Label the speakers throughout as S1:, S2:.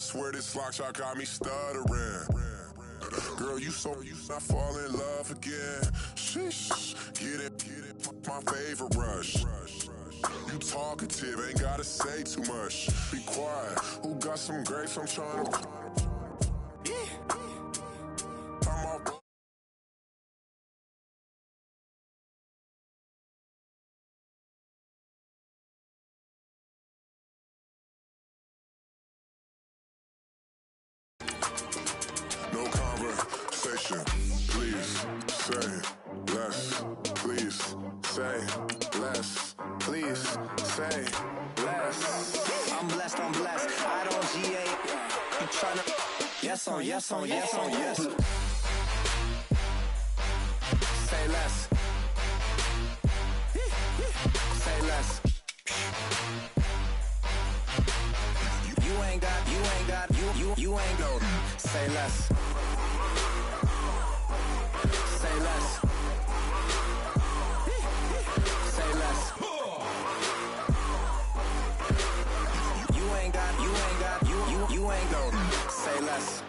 S1: Swear this lock shot got me stuttering. Girl, you not fall in love again. Sheesh, get it, my favorite rush. You talkative, ain't gotta say too much. Be quiet, who got some grapes? I'm trying to. No conversation, please say less. Please say less. Please say less.
S2: I'm blessed. I don't GA. You tryna? Yes on yes. Say less. Say less. You ain't got. You ain't go. Say less. Say less. Say less. You ain't got. You ain't go. Say less.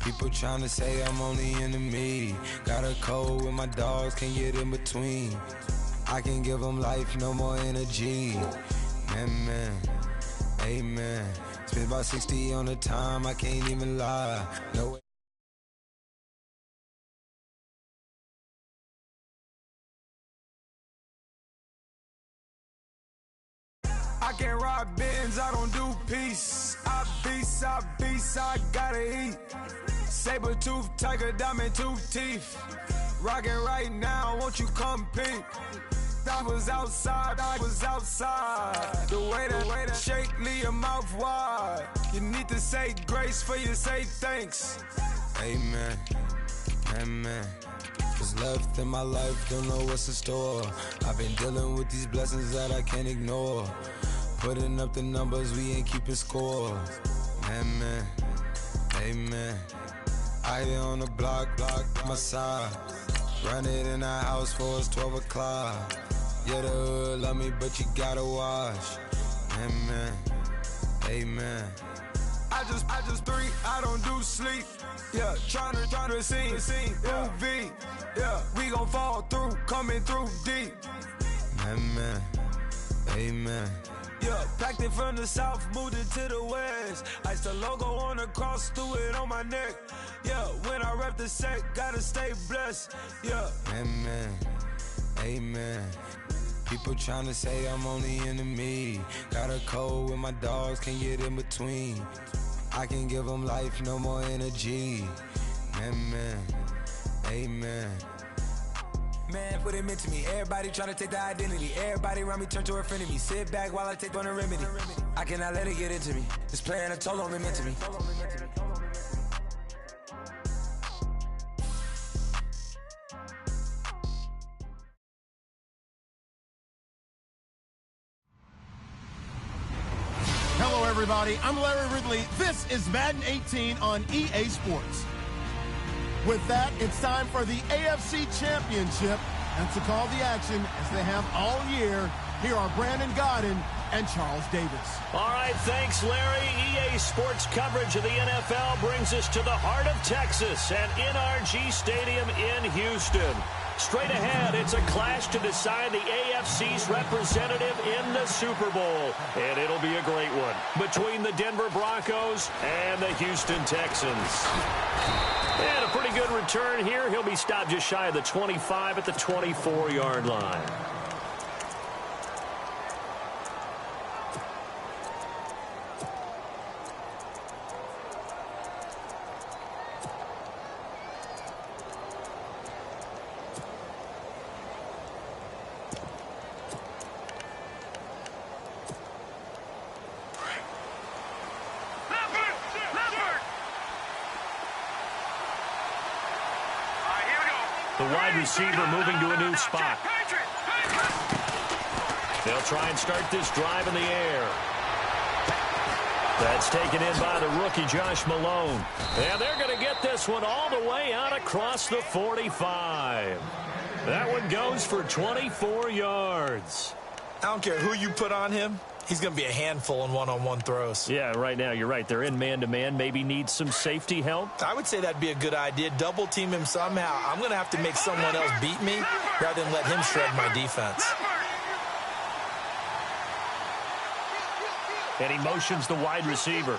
S3: People tryna say I'm only enemy. Got a cold with my dogs, can't get in between. I can give them life, no more energy. Man, amen. Spent about 60 on the time, I can't even lie. No way. I can't ride Benz, I don't do peace. I beast, I gotta eat. Saber tooth, tiger, diamond tooth teeth. Rockin' right now, won't you come peep? I was outside. The way that shake, leave your mouth wide. You need to say grace for you say thanks. Amen. What's left in my life, don't know what's in store. I've been dealing with these blessings that I can't ignore. Putting up the numbers, we ain't keeping score. Amen. I here on the block, my side. Run it in the house for us 12 o'clock. Yeah, the hood love me, but you gotta watch. Amen. I just three, I don't do sleep. Yeah, tryna see UV. Yeah, we gon' fall through, coming through deep. Amen. Yeah, packed it from the south, moved it to the west. Iced the logo on the cross, threw it on my neck. Yeah, when I rep the set, gotta stay blessed. Yeah. Amen. People tryna say I'm only enemy. Got a cold with my dogs, can't get in between. I can give them life, no more energy. Amen. Man, what it meant to me. Everybody tryna take the identity. Everybody around me turn to a friend of me. Sit back while I take on a remedy. I cannot let it get into me. This playing a toll on me meant to me.
S4: Hello, everybody. I'm Larry Ridley. This is Madden 18 on EA Sports. With that, it's time for the AFC Championship. And to call the action, as they have all year, here are Brandon Godden and Charles Davis.
S5: All right, thanks, Larry. EA Sports coverage of the NFL brings us to the heart of Texas and NRG Stadium in Houston. Straight ahead, it's a clash to decide the AFC's representative in the Super Bowl. And it'll be a great one between the Denver Broncos and the Houston Texans. And a pretty good return here. He'll be stopped just shy of the 25 at the 24-yard line. The wide receiver moving to a new spot. They'll try and start this drive in the air. That's taken in by the rookie Josh Malone. And they're going to get this one all the way out across the 45. That one goes for 24 yards.
S6: I don't care who you put on him. He's going to be a handful in one-on-one throws.
S5: Yeah, right now, you're right. They're in man-to-man. Maybe needs some safety help.
S6: I would say that'd be a good idea. Double team him somehow. I'm going to have to make someone else beat me rather than let him shred my defense.
S5: And he motions the wide receiver.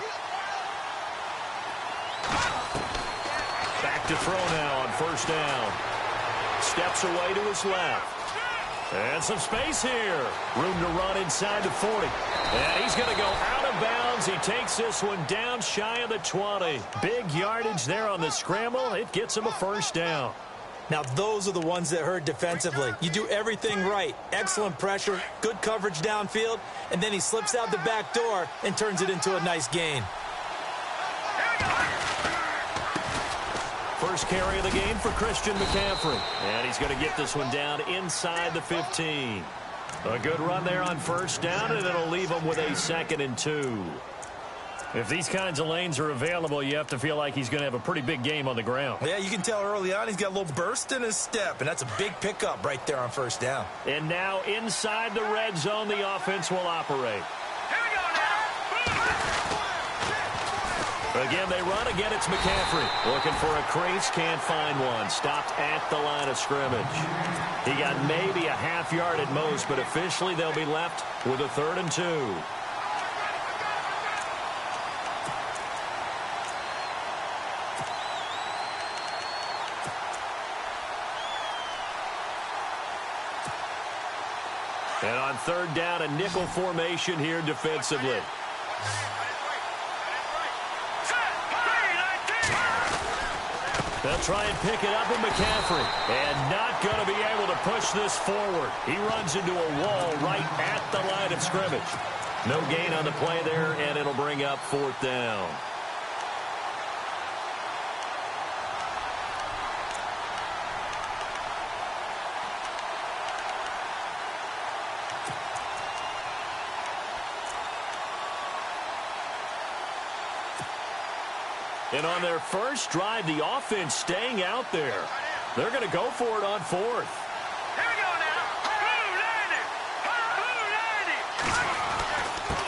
S5: Back to throw now on first down. Steps away to his left. And some space here. Room to run inside the 40. And he's going to go out of bounds. He takes this one down shy of the 20. Big yardage there on the scramble. It gets him a first down.
S6: Now, those are the ones that hurt defensively. You do everything right. Excellent pressure, good coverage downfield, and then he slips out the back door and turns it into a nice gain.
S5: First carry of the game for Christian McCaffrey. And he's going to get this one down inside the 15. A good run there on first down, and it'll leave him with a 2nd and 2. If these kinds of lanes are available, you have to feel like he's going to have a pretty big game on the ground.
S6: Yeah, you can tell early on he's got a little burst in his step, and that's a big pickup right there on first down.
S5: And now inside the red zone, the offense will operate. Again, they run. Again, it's McCaffrey. Looking for a crease, can't find one. Stopped at the line of scrimmage. He got maybe a half yard at most, but officially they'll be left with a 3rd and 2. And on 3rd down, a nickel formation here defensively. They'll try and pick it up with McCaffrey. And not going to be able to push this forward. He runs into a wall right at the line of scrimmage. No gain on the play there, and it'll bring up 4th down. And on their first drive, the offense staying out there. They're going to go for it on 4th.
S7: Here we go now.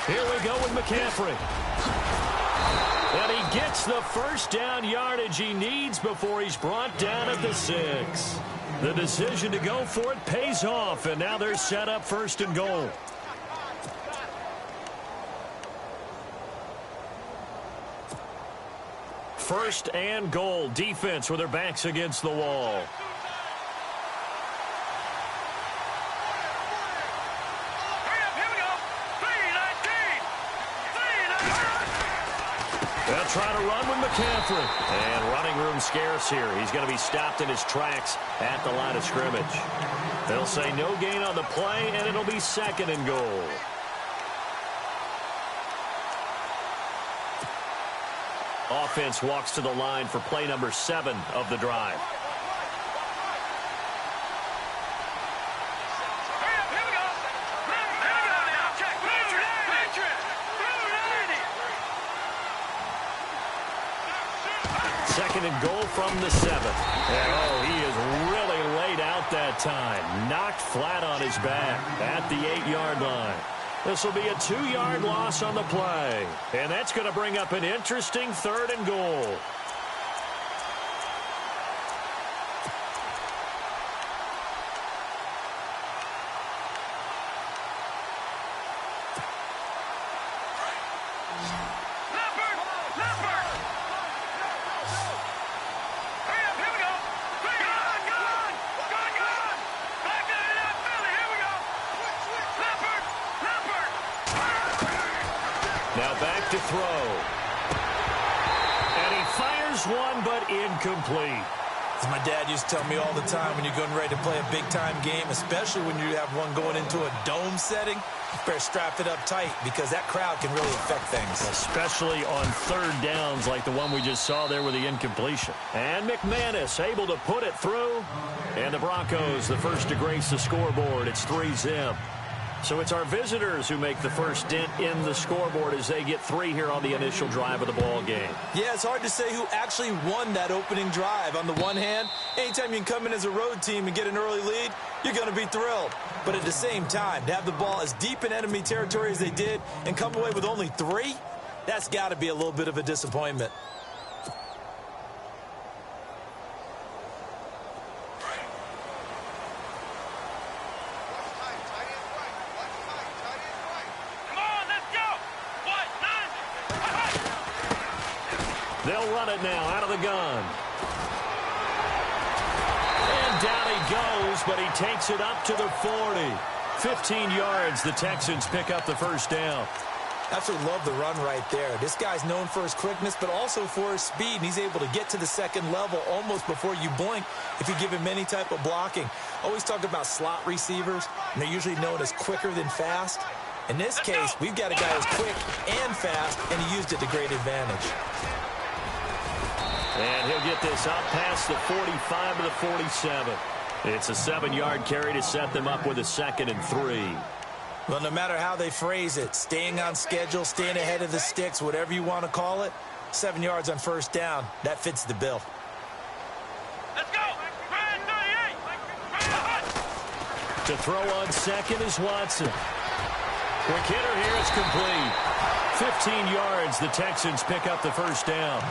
S5: Here we go with McCaffrey. And he gets the first down yardage he needs before he's brought down at the 6. The decision to go for it pays off, and now they're set up 1st and goal. First and goal. Defense with their backs against the wall. They'll try to run with McCaffrey. And running room scarce here. He's going to be stopped in his tracks at the line of scrimmage. They'll say no gain on the play, and it'll be 2nd and goal. Offense walks to the line for play number 7 of the drive. Second and goal from the 7. And oh, he is really laid out that time. Knocked flat on his back at the 8-yard line. This will be a 2-yard loss on the play. And that's going to bring up an interesting 3rd and goal. Now back to throw. And he fires one, but incomplete.
S6: As my dad used to tell me all the time, when you're getting ready to play a big-time game, especially when you have one going into a dome setting, you better strap it up tight because that crowd can really affect things.
S5: Especially on 3rd downs like the one we just saw there with the incompletion. And McManus able to put it through. And the Broncos, the first to grace the scoreboard. It's 3-zip. So it's our visitors who make the first dent in the scoreboard as they get 3 here on the initial drive of the ball game.
S6: Yeah, it's hard to say who actually won that opening drive. On the one hand, anytime you can come in as a road team and get an early lead, you're going to be thrilled. But at the same time, to have the ball as deep in enemy territory as they did and come away with only 3, that's got to be a little bit of a disappointment.
S5: They'll run it now out of the gun. And down he goes, but he takes it up to the 40. 15 yards, the Texans pick up the first down.
S6: Absolutely love the run right there. This guy's known for his quickness, but also for his speed, and he's able to get to the second level almost before you blink if you give him any type of blocking. Always talk about slot receivers, and they're usually known as quicker than fast. In this case, we've got a guy who's quick and fast, and he used it to great advantage.
S5: And he'll get this out past the 45 to the 47. It's a 7-yard carry to set them up with a 2nd and 3.
S6: Well, no matter how they phrase it, staying on schedule, staying ahead of the sticks, whatever you want to call it, 7 yards on first down, that fits the bill.
S7: Let's go! Ryan 38!
S5: To throw on second is Watson. Quick hitter here, it's complete. 15 yards, the Texans pick up the first down.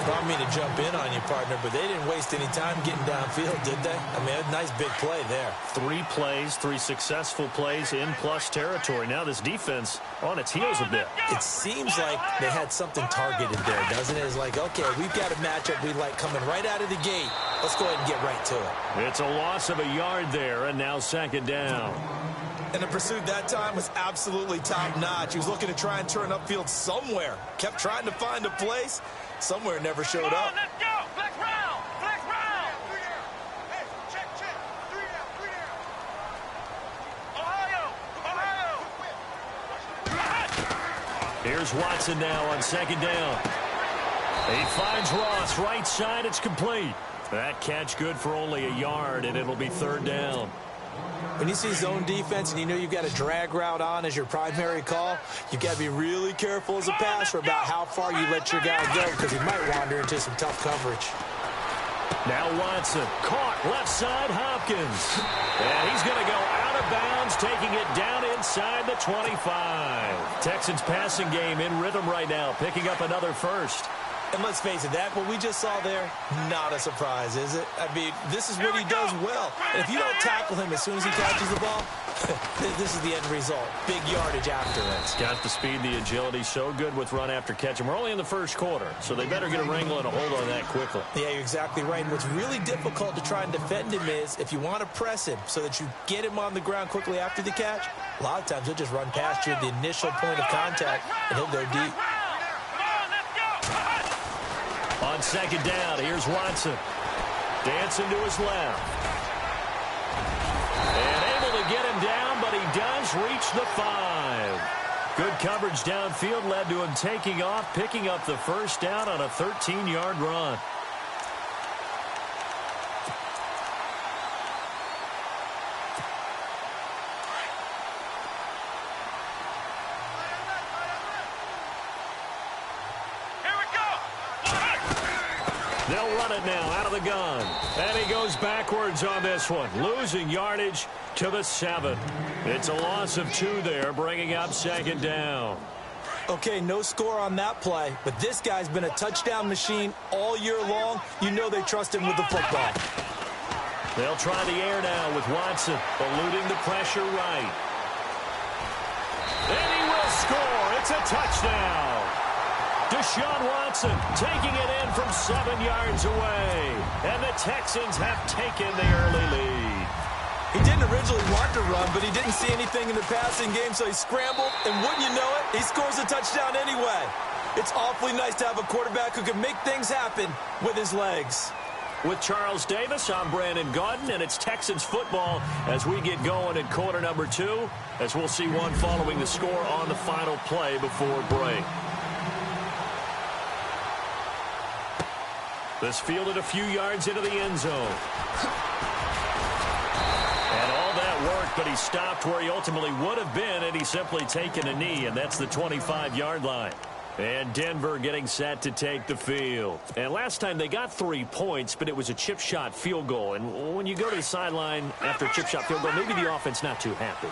S6: I don't mean to jump in on you, partner, but they didn't waste any time getting downfield, did they? I mean, a nice big play there.
S5: 3 plays, 3 successful plays in plus territory. Now this defense on its heels a bit.
S6: It seems like they had something targeted there, doesn't it? It's like, okay, we've got a matchup we like coming right out of the gate. Let's go ahead and get right to it.
S5: It's a loss of a yard there, and now 2nd down.
S6: And the pursuit that time was absolutely top-notch. He was looking to try and turn upfield somewhere. Kept trying to find a place. Somewhere never showed up.
S7: Let's go! Flex round! Flex round!
S8: 3 down. Hey, check. 3 down, 3 down.
S7: Ohio!
S5: Here's Watson now on 2nd down. He finds Ross right side. It's complete. That catch good for only a yard, and it'll be 3rd down.
S6: When you see zone defense and you know you've got a drag route on as your primary call, you've got to be really careful as a passer about how far you let your guy go because he might wander into some tough coverage.
S5: Now Watson, caught left side, Hopkins. And he's going to go out of bounds, taking it down inside the 25. Texans passing game in rhythm right now, picking up another first.
S6: And let's face it, that what we just saw there, not a surprise, is it? I mean, this is what he does well. And if you don't tackle him as soon as he catches the ball, this is the end result. Big yardage afterwards.
S5: Got the speed, the agility, so good with run after catch. And we're only in the first quarter, so they better get a wrangle and a hold on that quickly.
S6: Yeah, you're exactly right. And what's really difficult to try and defend him is if you want to press him so that you get him on the ground quickly after the catch, a lot of times he'll just run past you at the initial point of contact, and he'll go deep.
S5: On 2nd down, here's Watson. Dancing to his left. And able to get him down, but he does reach the 5. Good coverage downfield led to him taking off, picking up the first down on a 13-yard run. They'll run it now out of the gun. And he goes backwards on this one, losing yardage to the 7. It's a loss of 2 there, bringing up 2nd down.
S6: Okay, no score on that play, but this guy's been a touchdown machine all year long. You know they trust him with the football.
S5: They'll try the air now with Watson, eluding the pressure right. And he will score. It's a touchdown. Deshaun Watson taking it in from 7 yards away. And the Texans have taken the early lead.
S6: He didn't originally want to run, but he didn't see anything in the passing game, so he scrambled, and wouldn't you know it, he scores a touchdown anyway. It's awfully nice to have a quarterback who can make things happen with his legs.
S5: With Charles Davis, I'm Brandon Gaudin, and it's Texans football as we get going in quarter number 2, as we'll see one following the score on the final play before break. This fielded a few yards into the end zone. And all that work but he stopped where he ultimately would have been had he simply taken a knee, and that's the 25-yard line. And Denver getting set to take the field. And last time they got 3 points, but it was a chip shot field goal. And when you go to the sideline after a chip shot field goal, maybe the offense not too happy.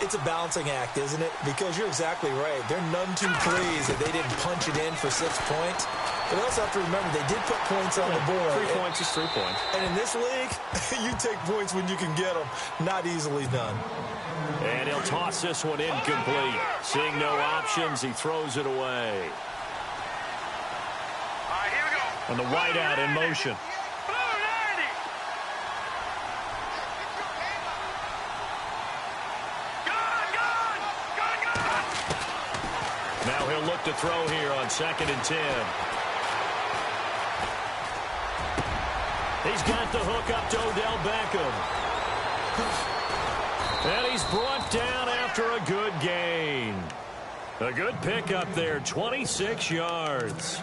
S6: It's a balancing act, isn't it? Because you're exactly right. They're none too pleased that they didn't punch it in for 6 points. But we also have to remember they did put points on the board.
S5: 3 points is 3 points.
S6: And in this league, you take points when you can get them. Not easily done.
S5: And he'll toss this one incomplete. Seeing no options, he throws it away.
S7: All right, here we go.
S5: And the wideout in motion.
S7: Blue 90. Gun.
S5: Now he'll look to throw here on 2nd and 10. He's got the hook up to Odell Beckham. And he's brought down after a good gain. A good pickup there, 26 yards.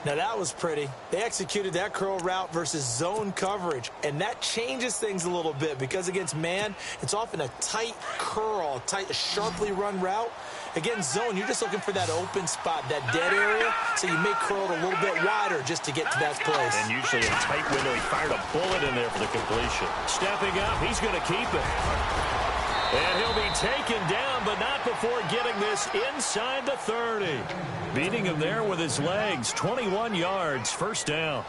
S6: Now, that was pretty. They executed that curl route versus zone coverage, and that changes things a little bit because against man, it's often a tight curl, tight, sharply run route. Against zone, you're just looking for that open spot, that dead area, so you may curl it a little bit wider just to get to that place.
S5: And usually in a tight window, he fired a bullet in there for the completion. Stepping up, he's going to keep it. And he'll be taken down, but not before getting this inside the 30. Beating him there with his legs. 21 yards, first down.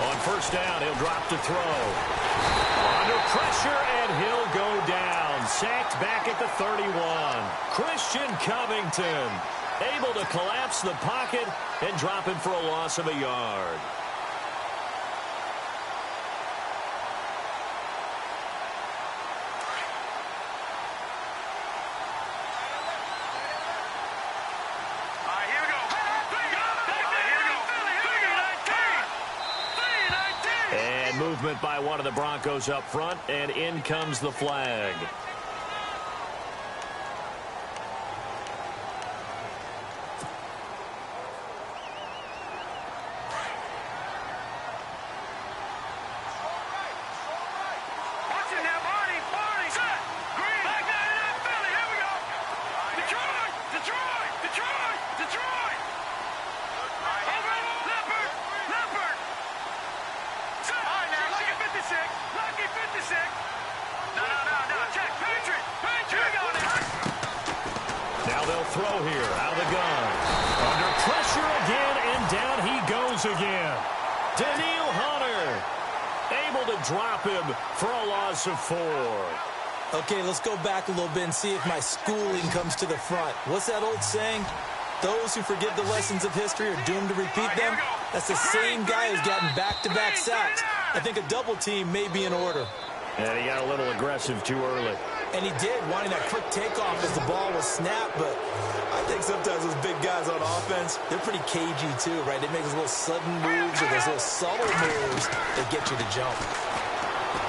S5: On first down, he'll drop to throw. Under pressure, and he'll go down. Sacked back at the 31. Christian Covington able to collapse the pocket and drop him for a loss of a yard. And movement by one of the Broncos up front, and in comes the flag. Now they'll throw here out of the gun. Under pressure again, and down he goes again. Danielle Hunter able to drop him for a loss of 4.
S6: Okay, let's go back a little bit and see if my schooling comes to the front. What's that old saying? Those who forget the lessons of history are doomed to repeat them. That's the same guy who's gotten back-to-back sacks. I think a double team may be in order.
S5: And he got a little aggressive too early.
S6: And he did, wanting that quick takeoff as the ball was snapped. But I think sometimes those big guys on offense, they're pretty cagey too, right? They make those little sudden moves or those little subtle moves that get you to jump.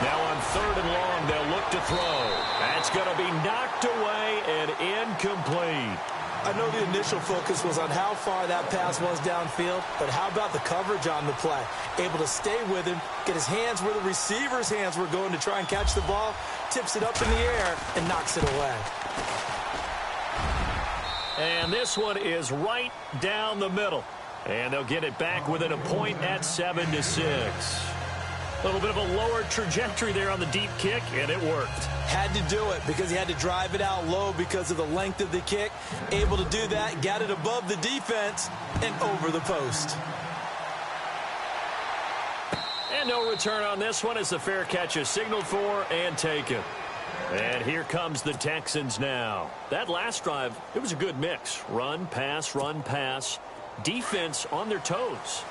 S5: Now on 3rd and long, they'll look to throw. That's going to be knocked away and incomplete.
S6: I know the initial focus was on how far that pass was downfield, but how about the coverage on the play? Able to stay with him, get his hands where the receiver's hands were going to try and catch the ball, tips it up in the air, and knocks it away.
S5: And this one is right down the middle. And they'll get it back within a point at 7-6. A little bit of a lower trajectory there on the deep kick, and it worked.
S6: Had to do it because he had to drive it out low because of the length of the kick. Able to do that, got it above the defense and over the post.
S5: And no return on this one as the fair catch is signaled for and taken. And here comes the Texans now. That last drive, it was a good mix. Run, pass, defense on their toes.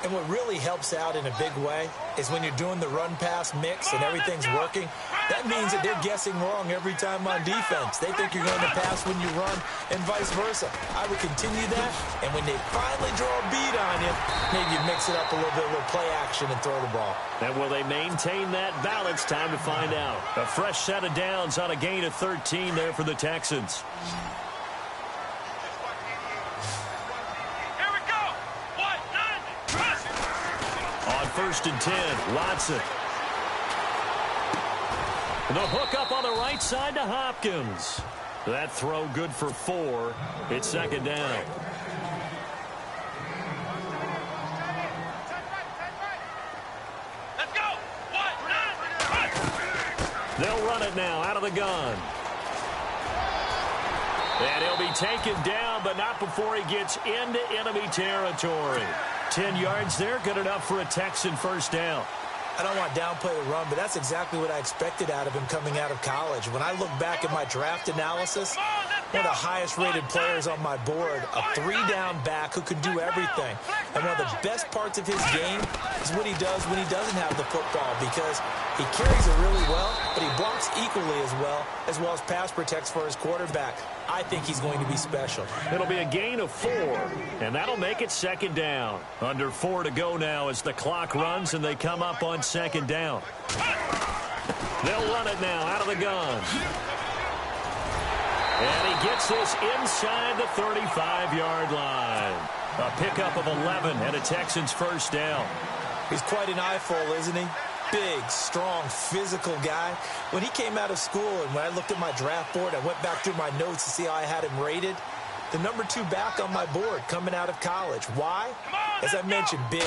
S6: And what really helps out in a big way is when you're doing the run-pass mix and everything's working, that means that they're guessing wrong every time on defense. They think you're going to pass when you run and vice versa. I would continue that, and when they finally draw a beat on you, maybe you mix it up a little bit with play action and throw the ball.
S5: And will they maintain that balance? Time to find out. A fresh set of downs on a gain of 13 there for the Texans. 1st and 10. Watson. The hook up on the right side to Hopkins. That throw good for 4. It's 2nd down.
S7: Let's go.
S5: They'll run it now out of the gun. And he'll be taken down, but not before he gets into enemy territory. 10 yards there, good enough for a Texan 1st down.
S6: I don't want to downplay the run, but that's exactly what I expected out of him coming out of college. When I look back at my draft analysis, one of the highest-rated players on my board, a 3-down back who can do everything. And one of the best parts of his game is what he does when he doesn't have the football, because he carries it really well, but he blocks equally as well as pass protects for his quarterback. I think he's going to be special.
S5: It'll be a gain of 4, and that'll make it 2nd down. Under 4 to go now as the clock runs and they come up on 2nd down. They'll run it now out of the gun. And he gets this inside the 35-yard line. A pickup of 11 and a Texans 1st down.
S6: He's quite an eyeful, isn't he? Big, strong, physical guy. When he came out of school and when I looked at my draft board, I went back through my notes to see how I had him rated. The number 2 back on my board coming out of college. Why? As I mentioned, big,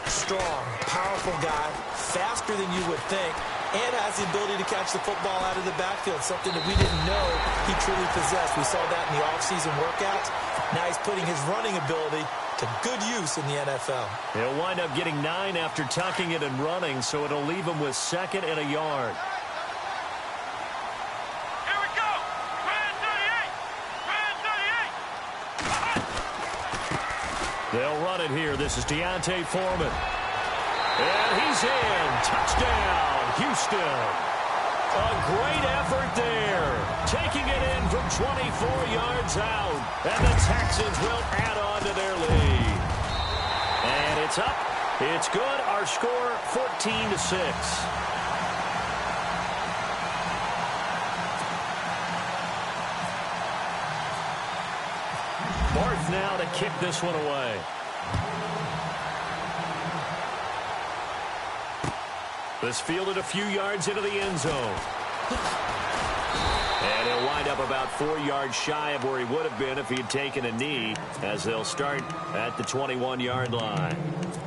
S6: strong, powerful guy, faster than you would think, and has the ability to catch the football out of the backfield, something that we didn't know he truly possessed. We saw that in the offseason workouts. Now he's putting his running ability to good use in the NFL.
S5: He'll wind up getting 9 after tucking it and running, so it'll leave him with 2nd and a yard.
S7: Here we go. Grand 38.
S5: They'll run it here. This is Deontay Foreman. And he's in. Touchdown, Houston. A great effort there. Taking it in from 24 yards out. And the Texans will add on to their lead. And it's up. It's good. Our score, 14-6. Barth now to kick this one away. This fielded a few yards into the end zone. And he'll wind up about 4 yards shy of where he would have been if he had taken a knee, as they'll start at the 21-yard line.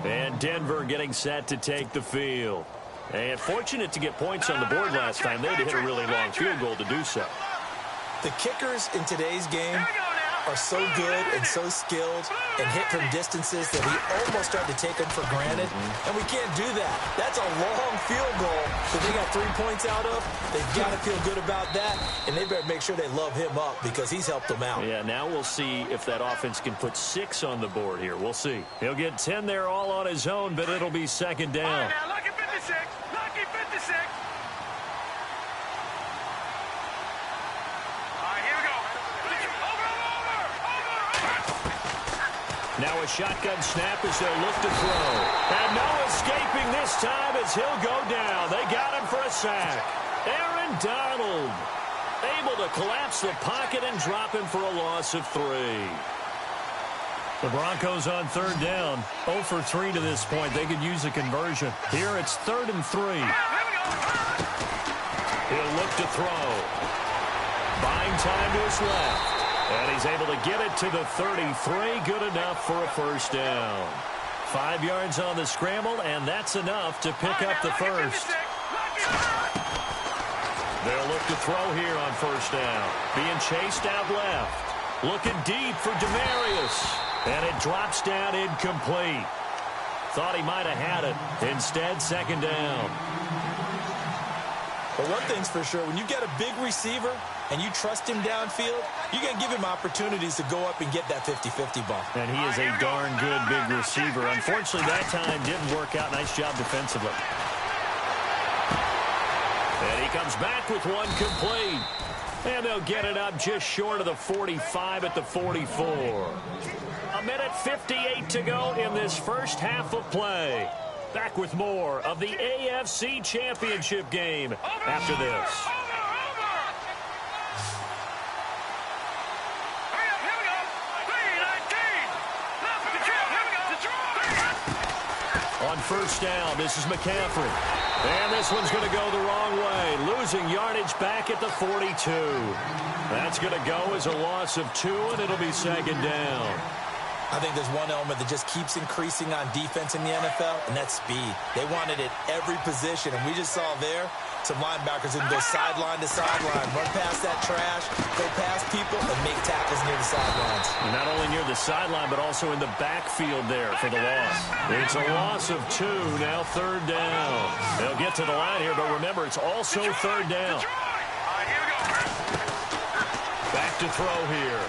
S5: And Denver getting set to take the field. And fortunate to get points on the board last time. They had to hit a really long field goal to do so.
S6: The kickers in today's game are so good and so skilled and hit from distances that we almost start to take them for granted. And we can't do that. That's a long field goal that they got 3 points out of. They've got to feel good about that, and they better make sure they love him up because he's helped them out.
S5: Yeah, now we'll see if that offense can put 6 on the board here. We'll see. He'll get 10 there all on his own, but it'll be 2nd down.
S7: Now, lucky 56. Lucky 56.
S5: Now a shotgun snap as they'll look to throw. And no escaping this time as he'll go down. They got him for a sack. Aaron Donald able to collapse the pocket and drop him for a loss of 3. The Broncos on 3rd down. 0 for 3 to this point. They could use a conversion. Here it's 3rd and 3. He'll look to throw. Buying time to his left. And he's able to get it to the 33. Good enough for a 1st down. 5 yards on the scramble, and that's enough to pick up the first. They'll look to throw here on 1st down. Being chased out left. Looking deep for Demarius. And it drops down incomplete. Thought he might have had it. Instead, 2nd down.
S6: But one thing's for sure, when you get a big receiver and you trust him downfield, you're going to give him opportunities to go up and get that 50-50 ball.
S5: And he is a darn good big receiver. Unfortunately, that time didn't work out. Nice job defensively. And he comes back with one complete. And they'll get it up just short of the 45 at the 44. A minute 58 to go in this first half of play. Back with more of the AFC Championship game after this. On first down, this is McCaffrey. And this one's going to go the wrong way, losing yardage back at the 42. That's going to go as a loss of 2, and it'll be second down.
S6: I think there's one element that just keeps increasing on defense in the NFL, and that's speed. They want it at every position, and we just saw there some linebackers who can go sideline to sideline, run past that trash, go past people, and make tackles near the sidelines.
S5: And not only near the sideline, but also in the backfield there for the loss. It's a loss of 2, now third down. They'll get to the line here, but remember, it's also third down. Back to throw here.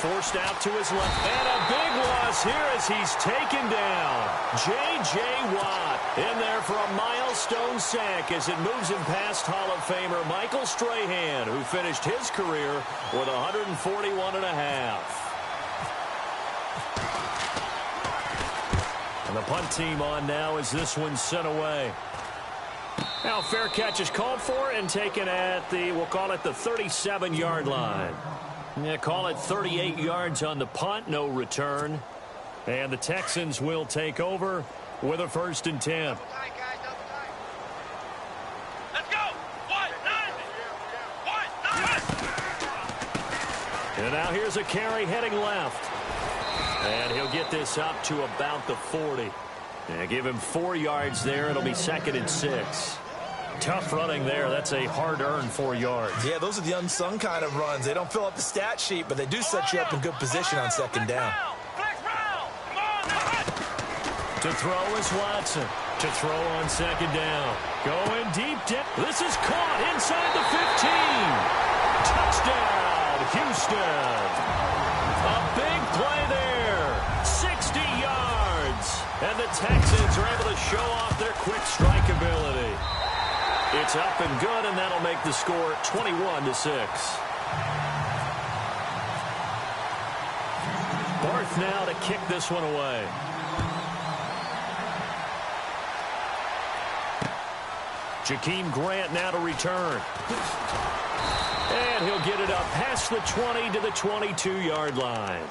S5: Forced out to his left. And a big loss here as he's taken down. J.J. Watt in there for a milestone sack as it moves him past Hall of Famer Michael Strahan, who finished his career with 141.5. And the punt team on now as this one's sent away. Now fair catch is called for and taken at the, we'll call it the 37-yard line. Yeah, call it 38 yards on the punt, no return. And the Texans will take over with a 1st and 10.
S7: Let's go! 1-9!
S5: And now here's a carry heading left. And he'll get this up to about the 40. And give him 4 yards there. It'll be 2nd and 6. Tough running there. That's a hard-earned 4 yards.
S6: Yeah, those are the unsung kind of runs. They don't fill up the stat sheet, but they do set you up in good position on second down.
S5: To throw is Watson. To throw on second down. Going deep down. This is caught inside the 15. Touchdown, Houston. A big play there. 60 yards. And the Texans are able to show off their quick strike ability. It's up and good, and that'll make the score 21-6. Barth now to kick this one away. Jakeem Grant now to return. And he'll get it up past the 20 to the 22-yard line.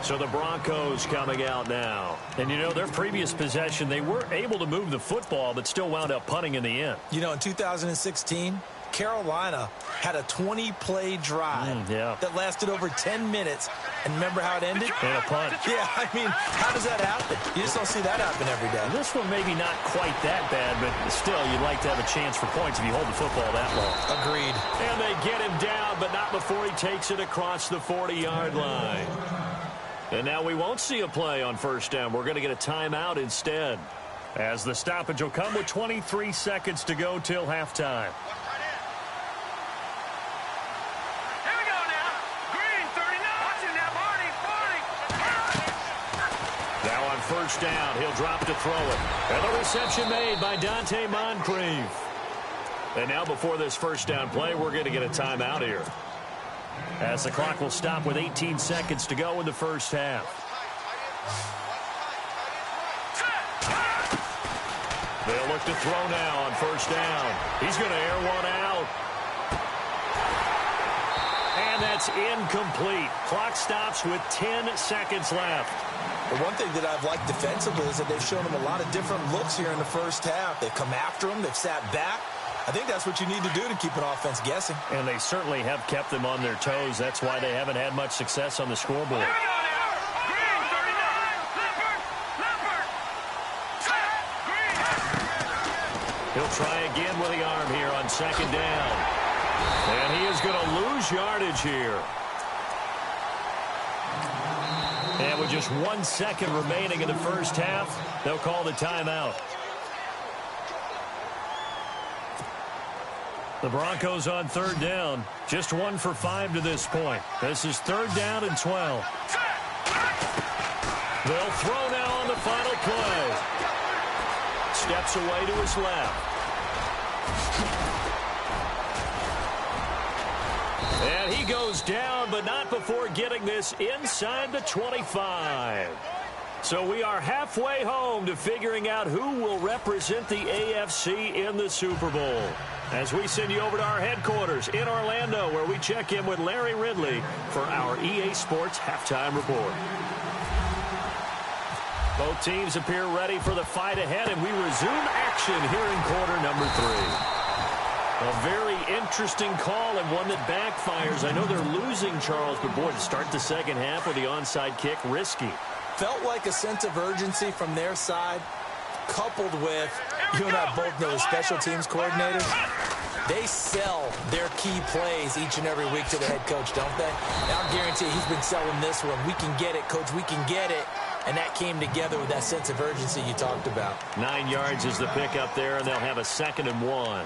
S5: So the Broncos coming out now. And, you know, their previous possession, they were able to move the football, but still wound up punting in the end.
S6: You know, in 2016, Carolina had a 20-play drive that lasted over 10 minutes. And remember how it ended?
S5: And a punt.
S6: Yeah, I mean, how does that happen? You just don't see that happen every day.
S5: This one maybe not quite that bad, but still, you'd like to have a chance for points if you hold the football that long.
S6: Agreed.
S5: And they get him down, but not before he takes it across the 40-yard line. And now we won't see a play on first down. We're going to get a timeout instead, as the stoppage will come with 23 seconds to go till halftime.
S7: Here we go now. Green, 39. Watching now, Barney.
S5: Now on first down, he'll drop to throw it. And the reception made by Dante Moncrief. And now before this first down play, we're going to get a timeout here, as the clock will stop with 18 seconds to go in the first half. They'll look to throw now on first down. He's going to air one out. And that's incomplete. Clock stops with 10 seconds left.
S6: The one thing that I've liked defensively is that they've shown him a lot of different looks here in the first half. They've come after him. They've sat back. I think that's what you need to do to keep an offense guessing.
S5: And they certainly have kept them on their toes. That's why they haven't had much success on the scoreboard.
S7: Here we go now. Green, 39. Leopard. Green.
S5: He'll try again with the arm here on second down. And he is going to lose yardage here. And with just 1 second remaining in the first half, they'll call the timeout. The Broncos on third down. Just 1 for 5 to this point. This is third down and 12. They'll throw now on the final play. Steps away to his left. And he goes down, but not before getting this inside the 25. So we are halfway home to figuring out who will represent the AFC in the Super Bowl, as we send you over to our headquarters in Orlando, where we check in with Larry Ridley for our EA Sports Halftime Report. Both teams appear ready for the fight ahead, and we resume action here in quarter number 3. A very interesting call and one that backfires. I know they're losing, Charles, but boy, to start the second half with the onside kick, risky.
S6: Felt like a sense of urgency from their side, coupled with, you and I both know the special teams coordinators, they sell their key plays each and every week to the head coach, don't they? Now, I guarantee he's been selling this one. We can get it, coach, we can get it. And that came together with that sense of urgency you talked about.
S5: 9 yards is the pickup there, and they'll have a 2nd and 1.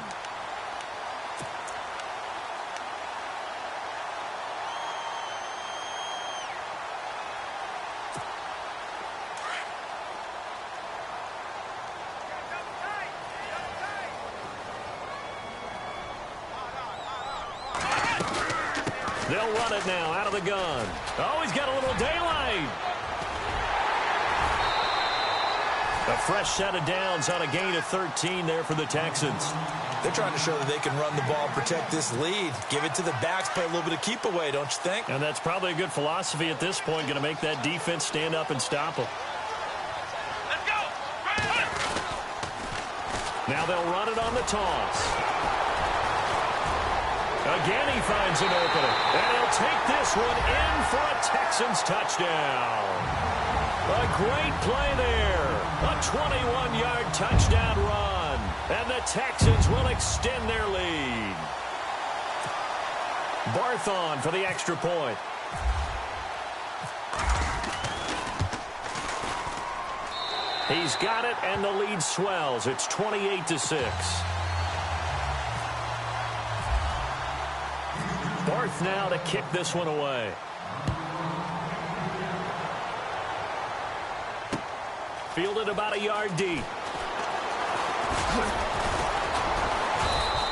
S5: They'll run it now out of the gun. Oh, he's got a little daylight. A fresh set of downs on a gain of 13 there for the Texans.
S6: They're trying to show that they can run the ball, protect this lead, give it to the backs, play a little bit of keep away, don't you think?
S5: And that's probably a good philosophy at this point, going to make that defense stand up and stop them.
S7: Let's go.
S5: Now they'll run it on the toss. Again, he finds an opening. And he'll take this one in for a Texans touchdown. A great play there. A 21-yard touchdown run. And the Texans will extend their lead. Barthon for the extra point. He's got it, and the lead swells. It's 28-6. Barth now to kick this one away. Fielded about a yard deep.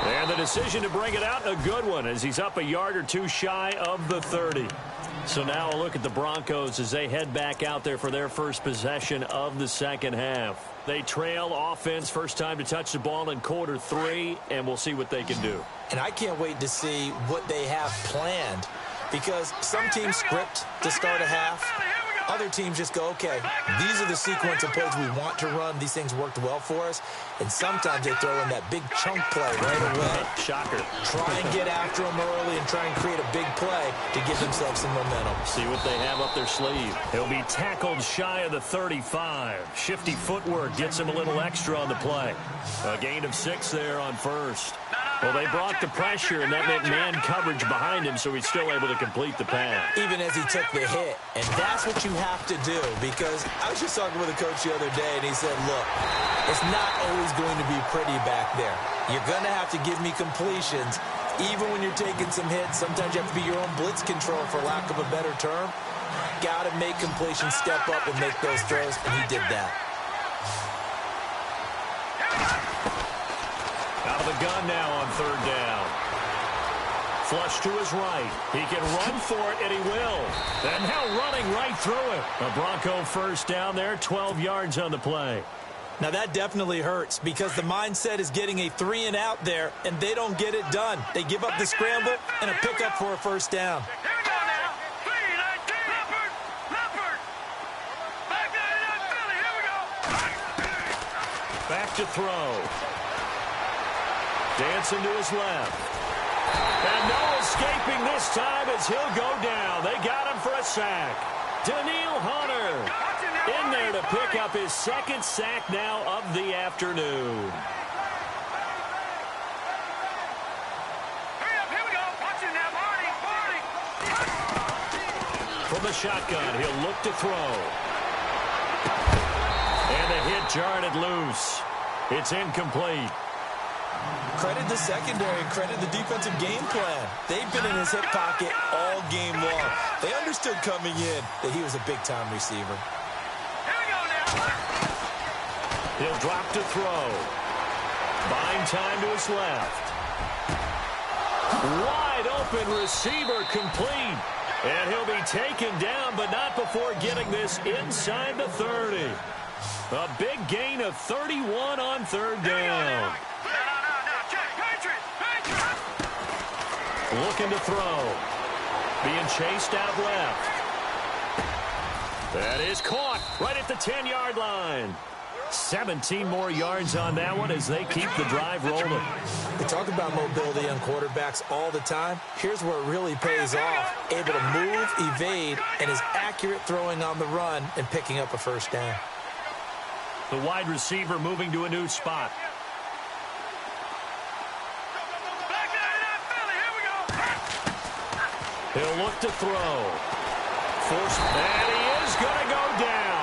S5: And the decision to bring it out, a good one, as he's up a yard or two shy of the 30. So now a look at the Broncos as they head back out there for their first possession of the second half. They trail offense, first time to touch the ball in quarter 3, and we'll see what they can do.
S6: And I can't wait to see what they have planned, because some teams script to start a half. Other teams just go, okay, these are the sequence of plays we want to run. These things worked well for us. And sometimes they throw in that big chunk play right away.
S5: Shocker.
S6: Try and get after them early and try and create a big play to give themselves some momentum.
S5: See what they have up their sleeve. He'll be tackled shy of the 35. Shifty footwork gets him a little extra on the play. A gain of 6 there on first. Well, they brought the pressure, and that meant man coverage behind him, so he's still able to complete the pass.
S6: Even as he took the hit. And that's what you have to do, because I was just talking with a coach the other day, and he said, look, it's not always going to be pretty back there. You're going to have to give me completions. Even when you're taking some hits, sometimes you have to be your own blitz control, for lack of a better term. Got to make completions, step up, and make those throws, and he did that.
S5: Out of the gun now on third down. Flush to his right. He can run for it, and he will. And now running right through it. A Bronco first down there, 12 yards on the play.
S6: Now that definitely hurts, because the mindset is getting a 3 and out there, and they don't get it done. They give up the scramble and a pickup for a first down.
S7: Here we go now. 3-19. Leopard. Back down in Philly. Here we go.
S5: Back to throw. Dancing to his left. And no escaping this time as he'll go down. They got him for a sack. Daniil Hunter in there to pick up his second sack now of the afternoon.
S7: Hurry up. Here we go. Watch it now. Marty.
S5: From the shotgun, he'll look to throw. And the hit jarred it loose. It's incomplete.
S6: Credit the secondary and credit the defensive game plan. They've been in his hip pocket all game long. They understood coming in that he was a big-time receiver.
S7: Here we go now.
S5: He'll drop to throw. Buying time to his left. Wide open receiver complete. And he'll be taken down, but not before getting this inside the 30. A big gain of 31 on third down. Looking to throw. Being chased out left. That is caught. right at the 10-yard line. 17 more yards on that one as they keep the drive rolling.
S6: We talk about mobility on quarterbacks all the time. Here's where it really pays off. Able to move, evade, and is accurate throwing on the run and picking up a first down.
S5: The wide receiver moving to a new spot. He'll look to throw. And he is going to go down.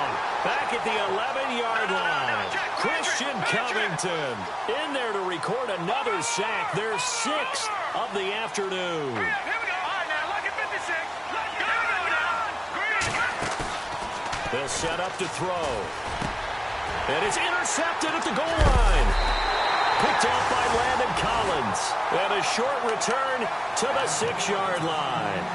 S5: Back at the 11-yard line. Christian Covington in there to record another sack. Their 6th of the afternoon. They'll set up to throw. And it's intercepted at the goal line. Picked off by Landon Collins. And a short return to the 6-yard line.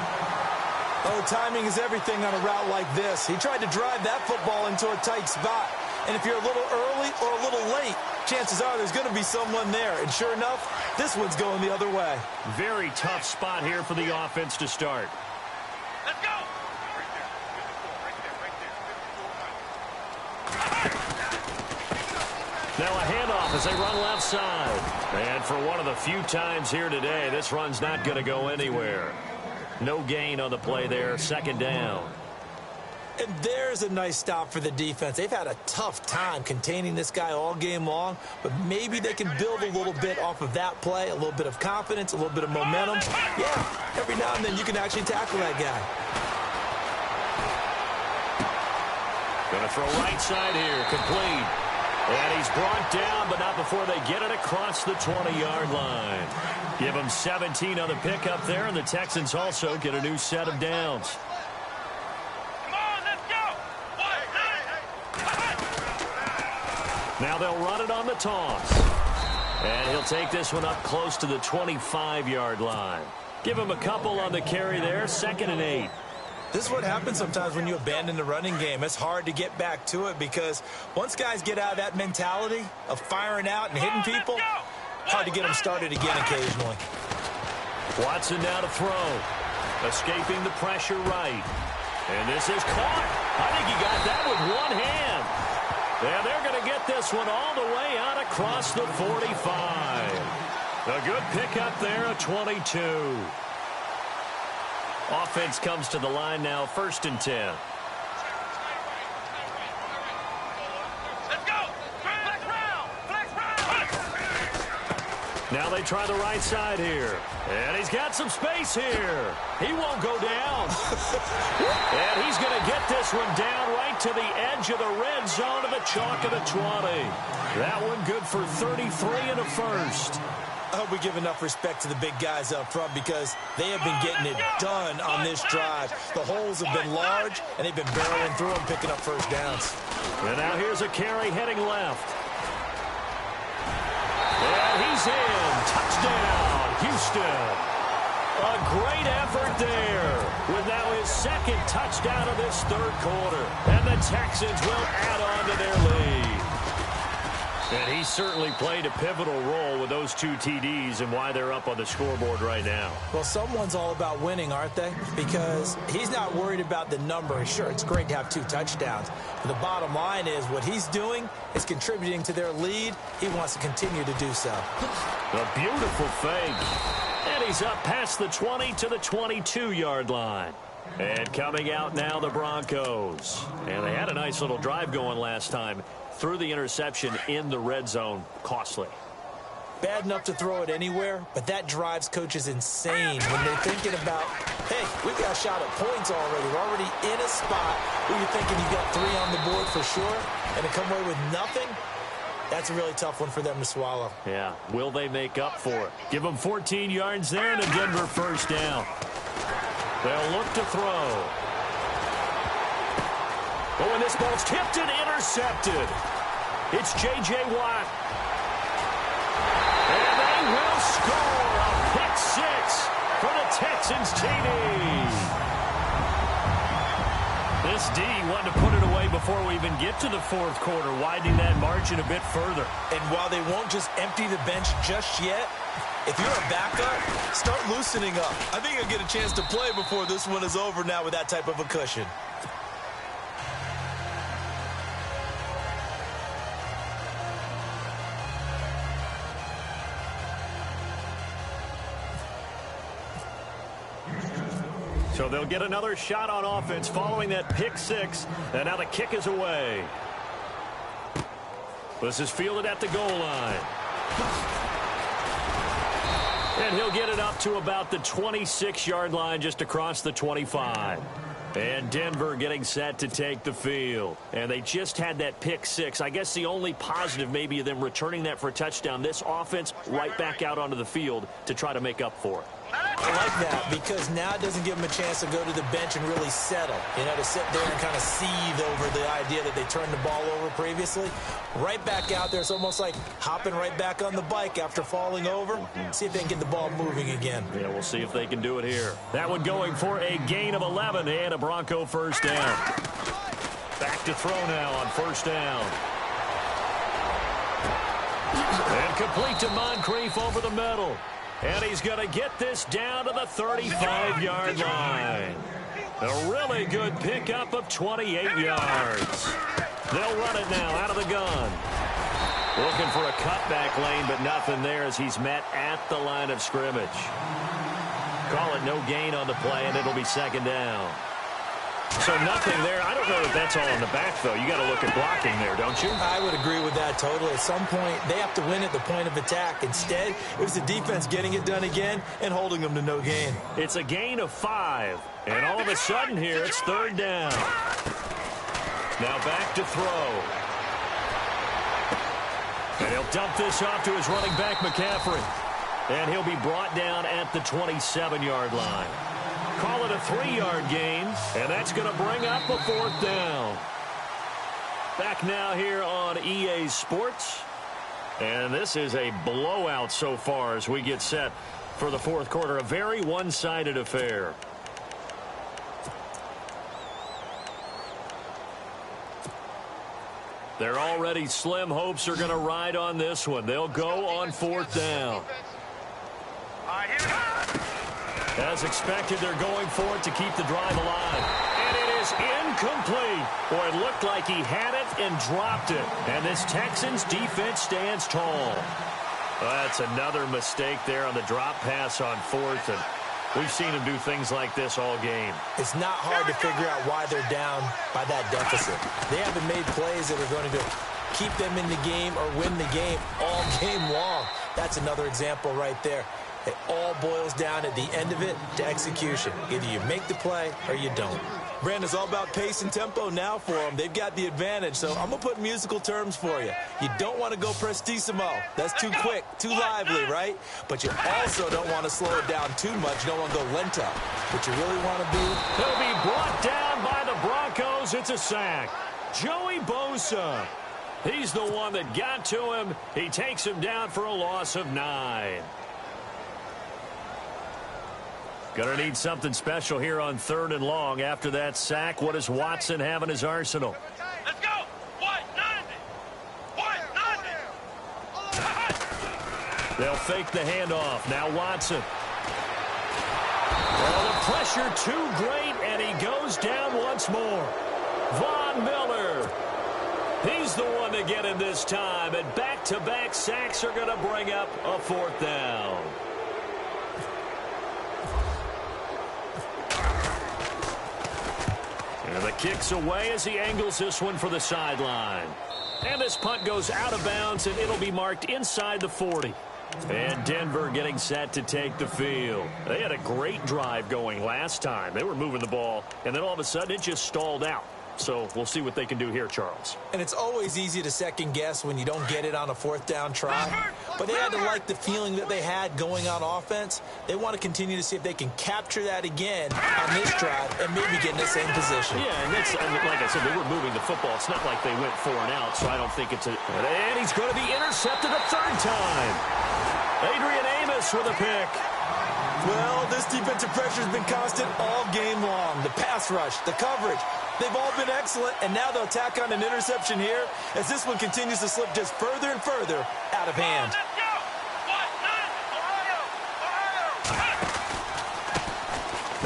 S6: Oh, timing is everything on a route like this. He tried to drive that football into a tight spot. And if you're a little early or a little late, chances are there's going to be someone there. And sure enough, this one's going the other way.
S5: Very tough spot here for the offense to start.
S7: Let's go.
S5: Now a handoff as they run left side. And for one of the few times here today, this run's not going to go anywhere. No gain on the play there, 2nd down.
S6: And there's a nice stop for the defense. They've had a tough time containing this guy all game long, but maybe they can build a little bit off of that play, a little bit of confidence, a little bit of momentum. Yeah, every now and then you can actually tackle that guy.
S5: Going to throw right side here, complete. And he's brought down, but not before they get it across the 20-yard line. Give them 17 on the pickup there, and the Texans also get a new set of downs.
S7: Come on, let's go.
S5: Now they'll run it on the toss. And he'll take this one up close to the 25-yard line. Give him a couple on the carry there, 2nd and 8.
S6: This is what happens sometimes when you abandon the running game. It's hard to get back to it because once guys get out of that mentality of firing out and hitting people, hard to get them started again occasionally.
S5: Watson now to throw. Escaping the pressure right. And this is caught. I think he got that with one hand. And they're going to get this one all the way out across the 45. A good pickup there, a 22. Offense comes to the line now, 1st and 10.
S7: Let's go. Flex round. Flex round.
S5: Now they try the right side here. And he's got some space here. He won't go down. And he's going to get this one down right to the edge of the red zone of the chalk of the 20. That one good for 33 and a first.
S6: I hope we give enough respect to the big guys up front because they have been getting it done on this drive. The holes have been large, and they've been barreling through them, picking up first downs.
S5: And now here's a carry heading left. And he's in. Touchdown, Houston. A great effort there with now his 2nd touchdown of this 3rd quarter. And the Texans will add on to their lead. And he certainly played a pivotal role with those 2 TDs and why they're up on the scoreboard right now.
S6: Well, someone's all about winning, aren't they? Because he's not worried about the number. Sure, it's great to have 2 touchdowns. But the bottom line is what he's doing is contributing to their lead. He wants to continue to do so.
S5: A beautiful fake. And he's up past the 20 to the 22-yard line. And coming out now, the Broncos. And they had a nice little drive going last time. Threw the interception in the red zone. Costly.
S6: Bad enough to throw it anywhere, but that drives coaches insane when they're thinking about, hey, we've got a shot at points already. We're already in a spot where you're thinking you've got 3 on the board for sure, and to come away with nothing, that's a really tough one for them to swallow.
S5: Yeah, will they make up for it? Give them 14 yards there and a Denver first down. They'll look to throw. Oh, and this ball's tipped and intercepted. It's J.J. Watt. And they will score a pick 6 for the Texans TD. This D wanted to put it away before we even get to the 4th quarter, widening that margin a bit further.
S6: And while they won't just empty the bench just yet, if you're a backup, start loosening up. I think you'll get a chance to play before this one is over now with that type of a cushion.
S5: So they'll get another shot on offense following that pick six. And now the kick is away. This is fielded at the goal line. And he'll get it up to about the 26-yard line, just across the 25. And Denver getting set to take the field. And they just had that pick six. I guess the only positive maybe of them returning that for a touchdown. This offense right back out onto the field to try to make up for it.
S6: I like that because now it doesn't give them a chance to go to the bench and really settle. You know, to sit there and kind of seethe over the idea that they turned the ball over previously. Right back out there. It's almost like hopping right back on the bike after falling over. See if they can get the ball moving again.
S5: Yeah, we'll see if they can do it here. That one going for a gain of 11 and a Bronco first down. Back to throw now on first down. And complete to Moncrief over the middle. And he's going to get this down to the 35-yard line. A really good pickup of 28 yards. They'll run it now out of the gun. Looking for a cutback lane, but nothing there as he's met at the line of scrimmage. Call it no gain on the play, and it'll be second down. So nothing there. I don't know if that's all in the back, though. You got to look at blocking there, don't you?
S6: I would agree with that totally. At some point, they have to win at the point of attack. Instead, it was the defense getting it done again and holding them to no gain.
S5: It's a gain of 5. And all of a sudden here, it's third down. Now back to throw. And he'll dump this off to his running back, McCaffrey. And he'll be brought down at the 27-yard line. Call it a 3-yard gain, and that's going to bring up a fourth down. Back now here on EA Sports. And this is a blowout so far as we get set for the fourth quarter. A very one-sided affair. Their already slim hopes are going to ride on this one. They'll go on fourth down.
S7: All right, here we go.
S5: As expected, they're going for it to keep the drive alive. And it is incomplete. Boy, it looked like he had it and dropped it. And this Texans defense stands tall. That's another mistake there on the drop pass on fourth. And we've seen him do things like this all game.
S6: It's not hard to figure out why they're down by that deficit. They haven't made plays that are going to keep them in the game or win the game all game long. That's another example right there. It all boils down at the end of it to execution. Either you make the play or you don't. Brandon, it's all about pace and tempo now for them. They've got the advantage, so I'm going to put musical terms for you. You don't want to go prestissimo. That's too quick, too lively, right? But you also don't want to slow it down too much. You don't want to go lento. What you really want to be...
S5: He'll be brought down by the Broncos. It's a sack. Joey Bosa. He's the one that got to him. He takes him down for a loss of 9. Gonna need something special here on third and long. After that sack, what does Watson have in his arsenal?
S7: Let's go. What? Nothing. What? Nothing.
S5: They'll fake the handoff. Now Watson. Well, the pressure too great, and he goes down once more. Von Miller. He's the one to get him this time, and back-to-back sacks are going to bring up a fourth down. And the kick's away as he angles this one for the sideline. And this punt goes out of bounds, and it'll be marked inside the 40. And Denver getting set to take the field. They had a great drive going last time. They were moving the ball, and then all of a sudden it just stalled out. So we'll see what they can do here, Charles.
S6: And it's always easy to second guess when you don't get it on a fourth down try. But they had to like the feeling that they had going on offense. They want to continue to see if they can capture that again on this drive and maybe get in the same position.
S5: Yeah, and that's, like I said, they were moving the football. It's not like they went 4 and out, so I don't think it's a... And he's going to be intercepted a third time. Adrian Amos with a pick.
S6: Well, this defensive pressure has been constant all game long. The pass rush, the coverage, they've all been excellent, and now they'll tack on an interception here as this one continues to slip just further and further out of hand.
S7: Let's go. What? Nothing. Ohio.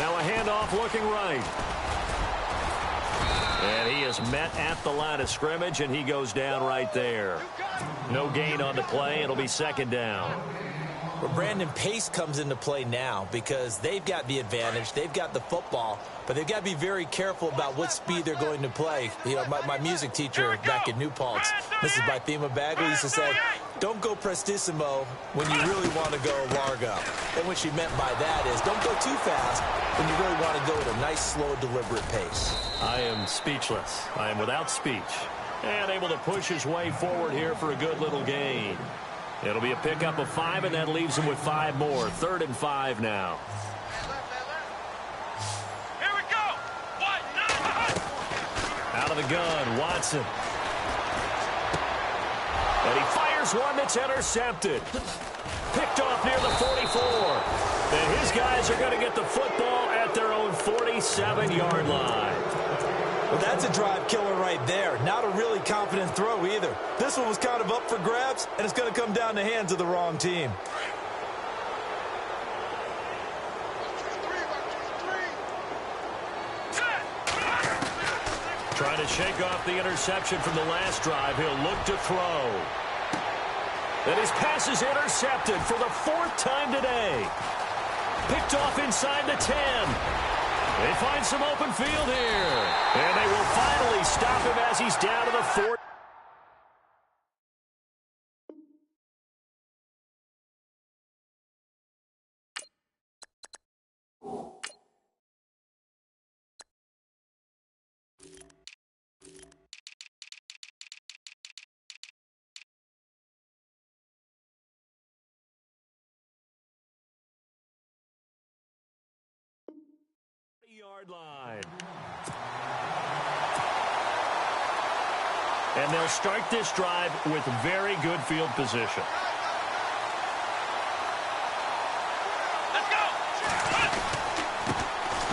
S5: Now a handoff looking right. And he is met at the line of scrimmage, and he goes down right there. No gain on the play. It'll be second down.
S6: Well, Brandon, pace comes into play now because they've got the advantage. They've got the football, but they've got to be very careful about what speed they're going to play. You know, my music teacher back in New Paltz, Mrs. Bythema Bagley, used to say, don't go prestissimo when you really want to go largo. And what she meant by that is don't go too fast when you really want to go at a nice, slow, deliberate pace.
S5: I am speechless. I am without speech. And able to push his way forward here for a good little gain. It'll be a pickup of 5, and that leaves him with 5 more. 3rd and 5 now.
S7: Here we go.
S5: Out of the gun, Watson. And he fires one that's intercepted. Picked off near the 44. And his guys are going to get the football at their own 47-yard line.
S6: Well, that's a drive killer right there. Not a really confident throw either. This one was kind of up for grabs, and it's going to come down the hands of the wrong team.
S5: Trying to shake off the interception from the last drive. He'll look to throw. And his pass is intercepted for the 4th time today. Picked off inside the 10. They find some open field here. And they will finally stop him as he's down to the 4th. Yard line. And they'll start this drive with very good field position.
S7: Let's go.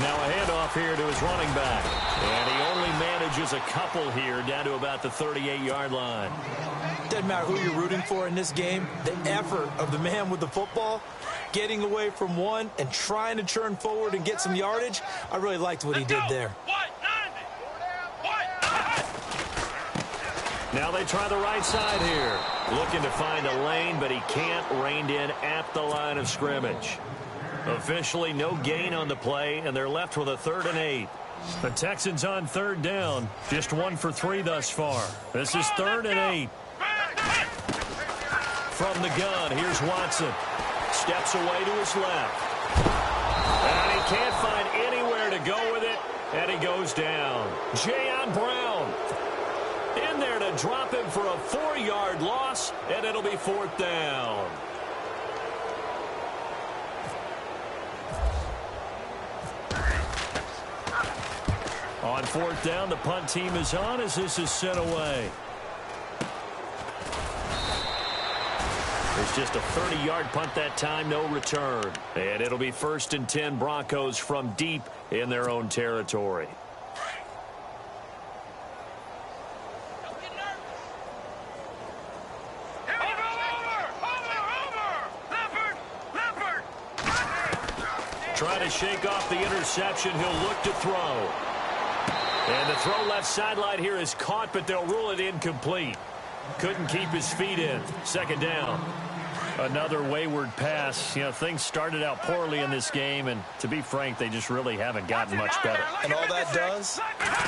S5: Now a handoff here to his running back. And he only manages a couple here down to about the 38-yard line.
S6: Doesn't matter who you're rooting for in this game. The effort of the man with the football, getting away from one and trying to churn forward and get some yardage, I really liked what he did there.
S5: Now they try the right side here. Looking to find a lane, but he can't. Reined in at the line of scrimmage. Officially no gain on the play, and they're left with a 3rd and 8. The Texans on 3rd down. Just 1 for 3 thus far. This is 3rd and 8. From the gun, here's Watson. Steps away to his left. And he can't find anywhere to go with it, and he goes down. Jayon Brown in there to drop him for a 4-yard loss, and it'll be 4th down. On 4th down, the punt team is on as this is sent away. It's just a 30-yard punt that time, no return. And it'll be 1st and 10 Broncos from deep in their own territory. Trying to shake off the interception. He'll look to throw. And the throw left sideline here is caught, but they'll rule it incomplete. Couldn't keep his feet in. 2nd down. Another wayward pass. You know, things started out poorly in this game, and to be frank, they just really haven't gotten much better.
S6: And all that does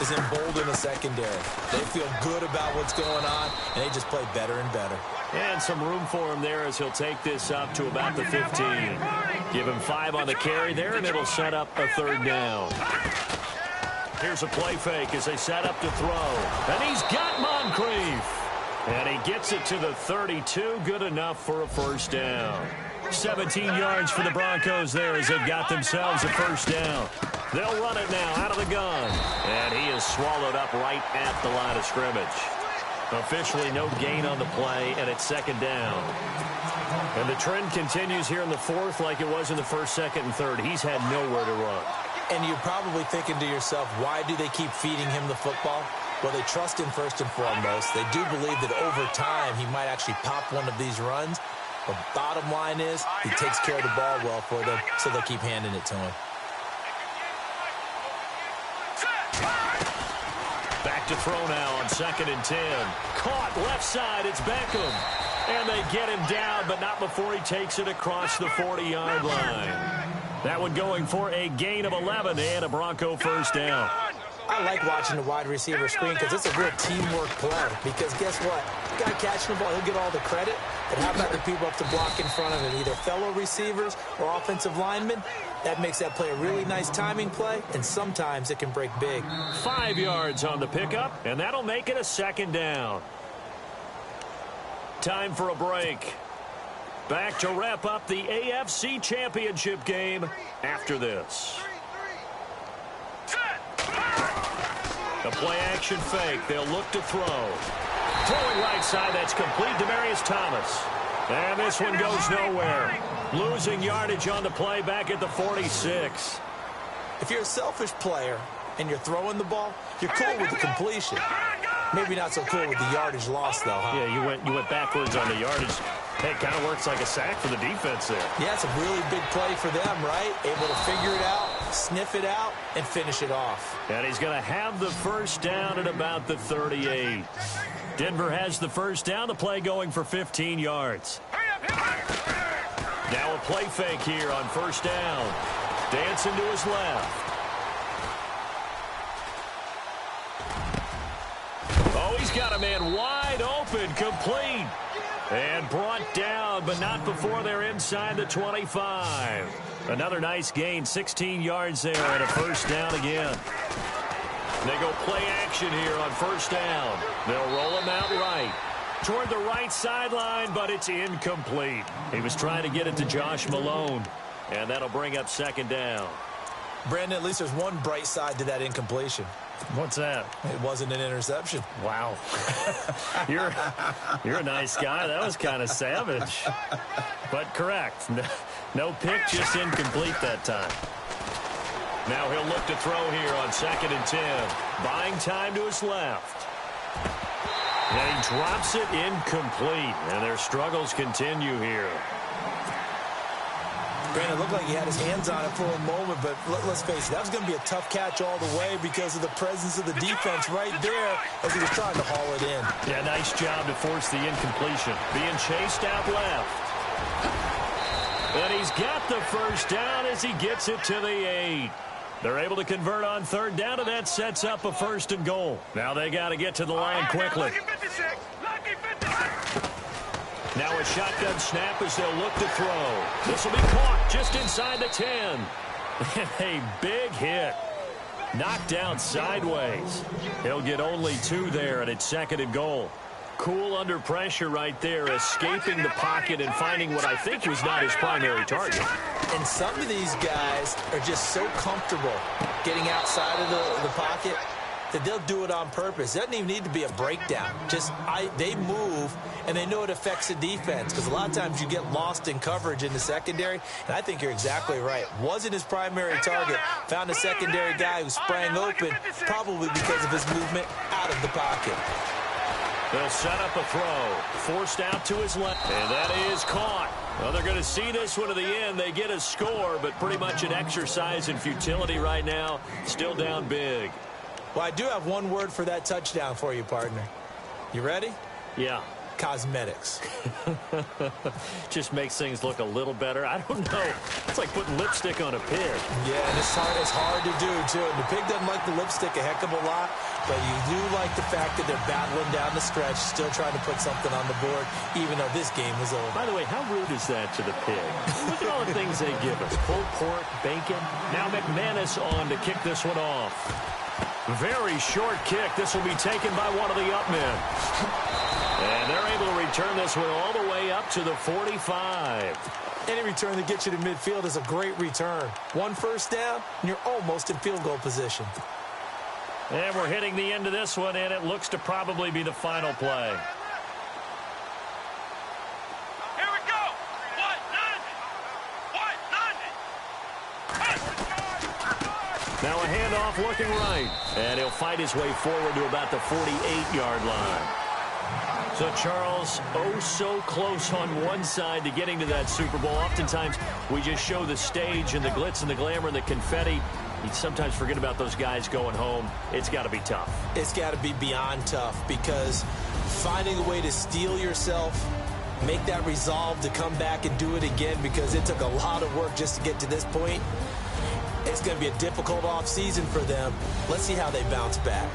S6: is embolden the secondary. They feel good about what's going on, and they just play better and better.
S5: And some room for him there as he'll take this up to about the 15. Give him 5 on the carry there, and it'll set up a 3rd down. Here's a play fake as they set up to throw. And he's got Moncrief. And he gets it to the 32. Good enough for a 1st down. 17 yards for the Broncos there as they've got themselves a 1st down. They'll run it now out of the gun. And he is swallowed up right at the line of scrimmage. Officially no gain on the play, and it's 2nd down. And the trend continues here in the 4th like it was in the 1st, 2nd, and 3rd. He's had nowhere to run.
S6: And you're probably thinking to yourself, why do they keep feeding him the football? Well, they trust him first and foremost. They do believe that over time he might actually pop one of these runs. But bottom line is he takes care of the ball well for them, so they'll keep handing it to him.
S5: Back to throw now on 2nd and 10. Caught left side. It's Beckham. And they get him down, but not before he takes it across the 40-yard line. That one going for a gain of 11 and a Bronco first down.
S6: I like watching the wide receiver screen because it's a real teamwork play. Because guess what? The guy catching the ball, he'll get all the credit. But how about the people up to block in front of him? Either fellow receivers or offensive linemen. That makes that play a really nice timing play, and sometimes it can break big.
S5: 5 yards on the pickup, and that'll make it a second down. Time for a break. Back to wrap up the AFC Championship game after this. The play-action fake. They'll look to throw. Throwing right side. That's complete. Demaryius Thomas. And this one goes nowhere. Losing yardage on the play back at the 46.
S6: If you're a selfish player and you're throwing the ball, you're cool with the completion. Maybe not so cool with the yardage loss, though, huh?
S5: Yeah, you went backwards on the yardage. Hey, it kind of works like a sack for the defense there.
S6: Yeah, it's a really big play for them, right? Able to figure it out, sniff it out, and finish it off.
S5: And he's going to have the first down at about the 38. Denver has the first down. The play going for 15 yards. Now a play fake here on first down. Dancing to his left. Oh, he's got a man wide open, complete. And brought down, but not before they're inside the 25. Another nice gain, 16 yards there, and a first down again. They go play action here on first down. They'll roll him out right. Toward the right sideline, but it's incomplete. He was trying to get it to Josh Malone, and that'll bring up second down.
S6: Brandon, at least there's one bright side to that incompletion.
S5: What's that?
S6: It wasn't an interception.
S5: Wow. You're a nice guy. That was kind of savage. But correct. No pick, just incomplete that time. Now he'll look to throw here on 2nd and 10. Buying time to his left. And he drops it incomplete. And their struggles continue here.
S6: Brandon, it looked like he had his hands on it for a moment, but let's face it, that was going to be a tough catch all the way because of the presence of the defense right there as he was trying to haul it in.
S5: Yeah, nice job to force the incompletion. Being chased out left. And he's got the first down as he gets it to the 8. They're able to convert on third down, and that sets up a 1st and goal. Now they got to get to the line quickly. Now a shotgun snap as they'll look to throw. This will be caught just inside the 10. And a big hit. Knocked down sideways. He'll get only 2 there, and it's 2nd and goal. Cool under pressure right there, escaping the pocket and finding what I think was not his primary target.
S6: And some of these guys are just so comfortable getting outside of the pocket that they'll do it on purpose. It doesn't even need to be a breakdown. They move, and they know it affects the defense because a lot of times you get lost in coverage in the secondary, and I think you're exactly right. Wasn't his primary target. Found a secondary guy who sprang open, probably because of his movement out of the pocket.
S5: They'll set up a throw. Forced out to his left. And that is caught. Well, they're going to see this one to the end. They get a score, but pretty much an exercise in futility right now. Still down big.
S6: Well, I do have one word for that touchdown for you, partner. You ready?
S5: Yeah.
S6: Cosmetics.
S5: Just makes things look a little better. I don't know. It's like putting lipstick on a pig.
S6: Yeah, and it's hard to do, too. And the pig doesn't like the lipstick a heck of a lot, but you do like the fact that they're battling down the stretch, still trying to put something on the board, even though this game is over.
S5: By the way, how rude is that to the pig? Look at all the things they give us. Pulled pork, bacon. Now McManus on to kick this one off. Very short kick. This will be taken by one of the up men. And they're able to return this one all the way up to the 45.
S6: Any return that gets you to midfield is a great return. 1 first down, and you're almost in field goal position.
S5: And we're hitting the end of this one, and it looks to probably be the final play.
S7: Here we go.
S5: Now a handoff looking right. And he'll fight his way forward to about the 48-yard line. So, Charles, oh so close on one side to getting to that Super Bowl. Oftentimes, we just show the stage and the glitz and the glamour and the confetti. You sometimes forget about those guys going home. It's got to be tough.
S6: It's got to be beyond tough because finding a way to steel yourself make that resolve to come back and do it again, because it took a lot of work just to get to this point. It's going to be a difficult offseason for them. Let's see how they bounce back.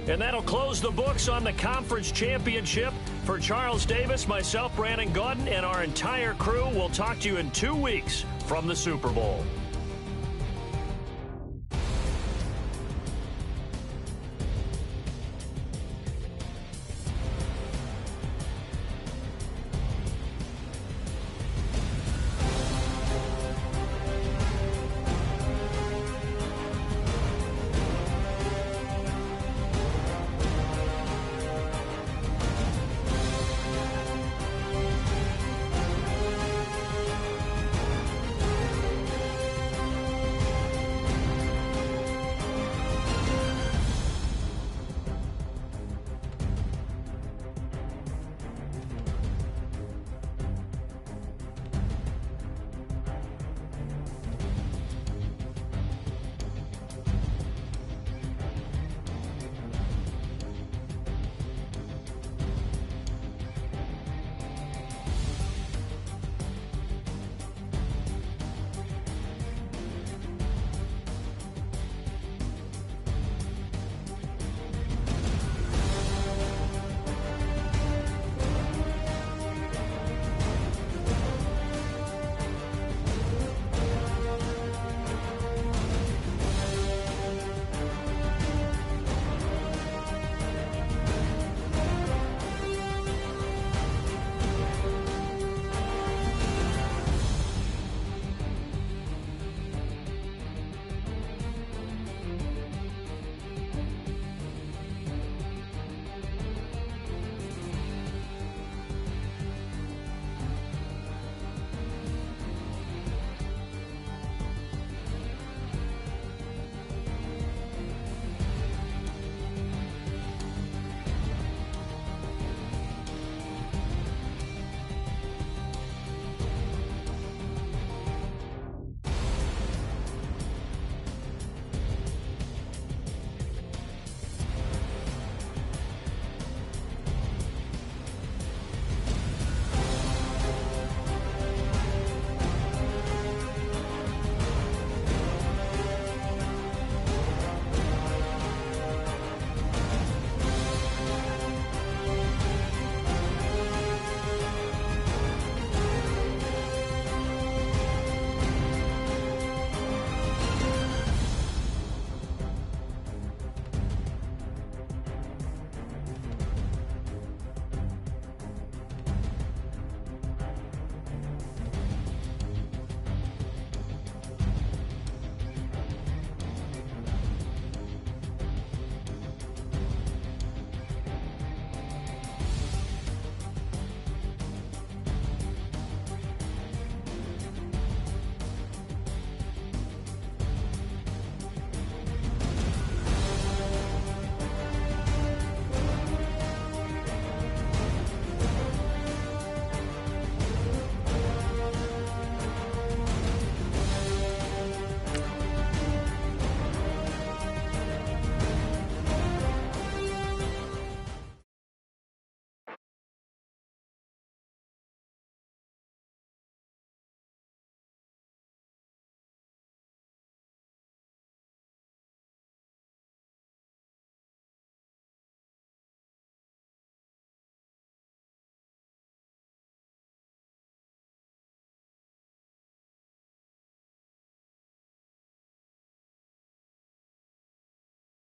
S5: And that'll close the books on the conference championship. For Charles Davis, myself, Brandon Gaudin, and our entire crew, we'll talk to you in 2 weeks from the Super Bowl.